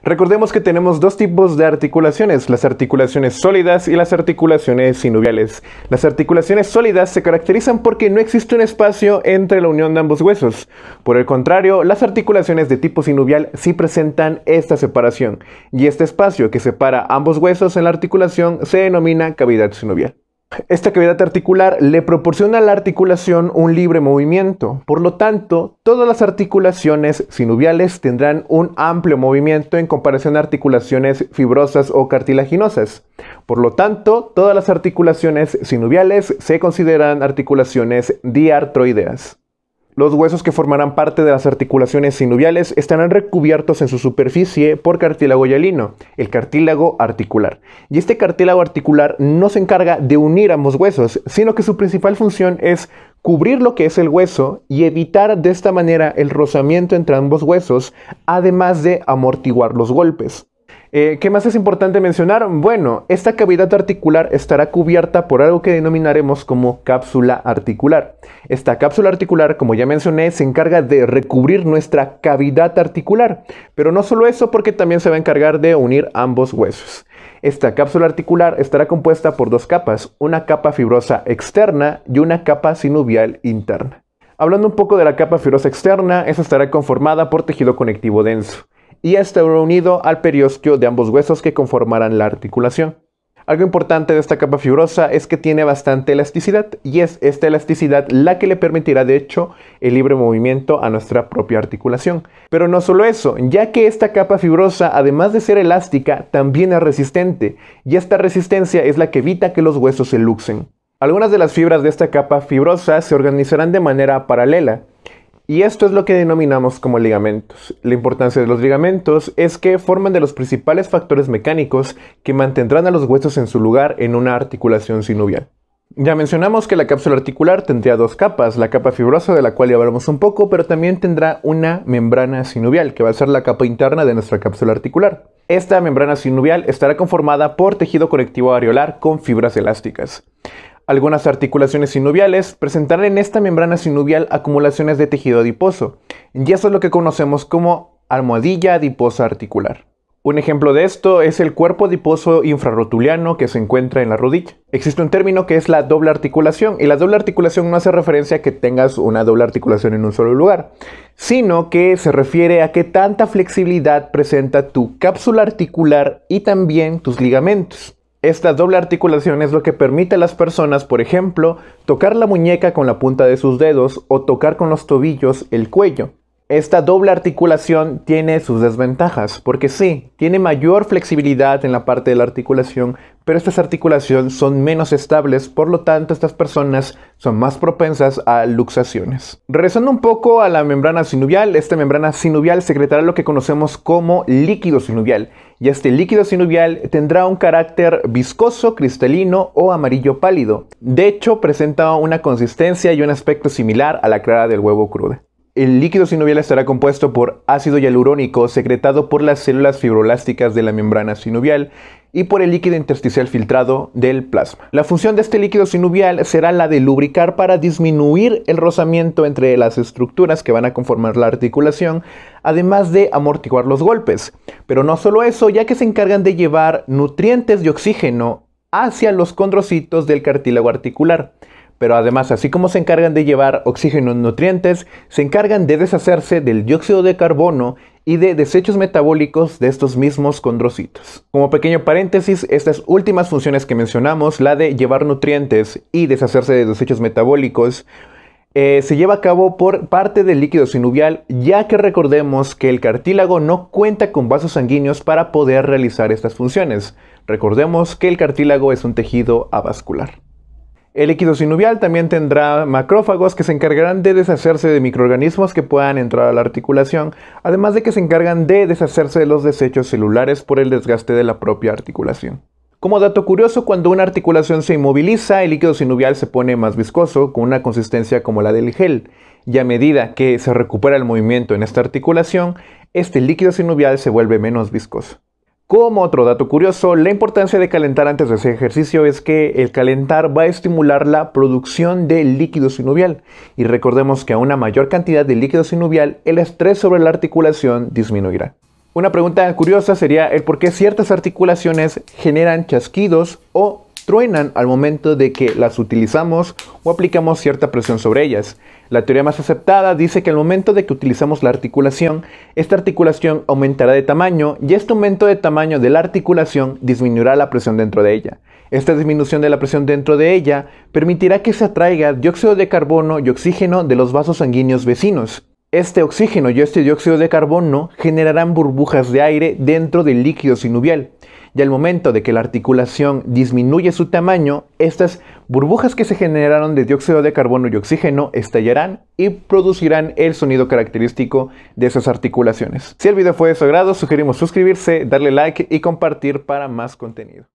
Recordemos que tenemos dos tipos de articulaciones, las articulaciones sólidas y las articulaciones sinoviales. Las articulaciones sólidas se caracterizan porque no existe un espacio entre la unión de ambos huesos. Por el contrario, las articulaciones de tipo sinovial sí presentan esta separación, y este espacio que separa ambos huesos en la articulación se denomina cavidad sinovial. Esta cavidad articular le proporciona a la articulación un libre movimiento. Por lo tanto, todas las articulaciones sinoviales tendrán un amplio movimiento en comparación a articulaciones fibrosas o cartilaginosas. Por lo tanto, todas las articulaciones sinoviales se consideran articulaciones diartroideas. Los huesos que formarán parte de las articulaciones sinoviales estarán recubiertos en su superficie por cartílago hialino, el cartílago articular. Y este cartílago articular no se encarga de unir ambos huesos, sino que su principal función es cubrir lo que es el hueso y evitar de esta manera el rozamiento entre ambos huesos, además de amortiguar los golpes. ¿Qué más es importante mencionar? Bueno, esta cavidad articular estará cubierta por algo que denominaremos como cápsula articular. Esta cápsula articular, como ya mencioné, se encarga de recubrir nuestra cavidad articular. Pero no solo eso, porque también se va a encargar de unir ambos huesos. Esta cápsula articular estará compuesta por dos capas, una capa fibrosa externa y una capa sinovial interna. Hablando un poco de la capa fibrosa externa, esta estará conformada por tejido conectivo denso y estará unido al periósteo de ambos huesos que conformarán la articulación. Algo importante de esta capa fibrosa es que tiene bastante elasticidad, y es esta elasticidad la que le permitirá de hecho el libre movimiento a nuestra propia articulación. Pero no solo eso, ya que esta capa fibrosa, además de ser elástica, también es resistente, y esta resistencia es la que evita que los huesos se luxen. Algunas de las fibras de esta capa fibrosa se organizarán de manera paralela, y esto es lo que denominamos como ligamentos. La importancia de los ligamentos es que forman de los principales factores mecánicos que mantendrán a los huesos en su lugar en una articulación sinovial. Ya mencionamos que la cápsula articular tendría dos capas, la capa fibrosa de la cual ya hablamos un poco, pero también tendrá una membrana sinovial, que va a ser la capa interna de nuestra cápsula articular. Esta membrana sinovial estará conformada por tejido conectivo areolar con fibras elásticas. Algunas articulaciones sinoviales presentarán en esta membrana sinovial acumulaciones de tejido adiposo, y eso es lo que conocemos como almohadilla adiposa articular. Un ejemplo de esto es el cuerpo adiposo infrarrotuliano que se encuentra en la rodilla. Existe un término que es la doble articulación, y la doble articulación no hace referencia a que tengas una doble articulación en un solo lugar, sino que se refiere a qué tanta flexibilidad presenta tu cápsula articular y también tus ligamentos. Esta doble articulación es lo que permite a las personas, por ejemplo, tocar la muñeca con la punta de sus dedos o tocar con los tobillos el cuello. Esta doble articulación tiene sus desventajas, porque sí, tiene mayor flexibilidad en la parte de la articulación, pero estas articulaciones son menos estables, por lo tanto estas personas son más propensas a luxaciones. Regresando un poco a la membrana sinovial, esta membrana sinovial secretará lo que conocemos como líquido sinovial, y este líquido sinovial tendrá un carácter viscoso, cristalino o amarillo pálido. De hecho, presenta una consistencia y un aspecto similar a la clara del huevo cruda. El líquido sinovial estará compuesto por ácido hialurónico secretado por las células fibroblásticas de la membrana sinovial y por el líquido intersticial filtrado del plasma. La función de este líquido sinovial será la de lubricar para disminuir el rozamiento entre las estructuras que van a conformar la articulación, además de amortiguar los golpes. Pero no solo eso, ya que se encargan de llevar nutrientes y oxígeno hacia los condrocitos del cartílago articular. Pero además, así como se encargan de llevar oxígeno y nutrientes, se encargan de deshacerse del dióxido de carbono y de desechos metabólicos de estos mismos condrocitos. Como pequeño paréntesis, estas últimas funciones que mencionamos, la de llevar nutrientes y deshacerse de desechos metabólicos, se lleva a cabo por parte del líquido sinovial, ya que recordemos que el cartílago no cuenta con vasos sanguíneos para poder realizar estas funciones. Recordemos que el cartílago es un tejido avascular. El líquido sinovial también tendrá macrófagos que se encargarán de deshacerse de microorganismos que puedan entrar a la articulación, además de que se encargan de deshacerse de los desechos celulares por el desgaste de la propia articulación. Como dato curioso, cuando una articulación se inmoviliza, el líquido sinovial se pone más viscoso, con una consistencia como la del gel, y a medida que se recupera el movimiento en esta articulación, este líquido sinovial se vuelve menos viscoso. Como otro dato curioso, la importancia de calentar antes de hacer ejercicio es que el calentar va a estimular la producción de líquido sinovial. Y recordemos que a una mayor cantidad de líquido sinovial, el estrés sobre la articulación disminuirá. Una pregunta curiosa sería el por qué ciertas articulaciones generan chasquidos o truenan al momento de que las utilizamos o aplicamos cierta presión sobre ellas. La teoría más aceptada dice que al momento de que utilizamos la articulación, esta articulación aumentará de tamaño y este aumento de tamaño de la articulación disminuirá la presión dentro de ella. Esta disminución de la presión dentro de ella permitirá que se atraiga dióxido de carbono y oxígeno de los vasos sanguíneos vecinos. Este oxígeno y este dióxido de carbono generarán burbujas de aire dentro del líquido sinovial. Y al momento de que la articulación disminuye su tamaño, estas burbujas que se generaron de dióxido de carbono y oxígeno estallarán y producirán el sonido característico de esas articulaciones. Si el video fue de su agrado, sugerimos suscribirse, darle like y compartir para más contenido.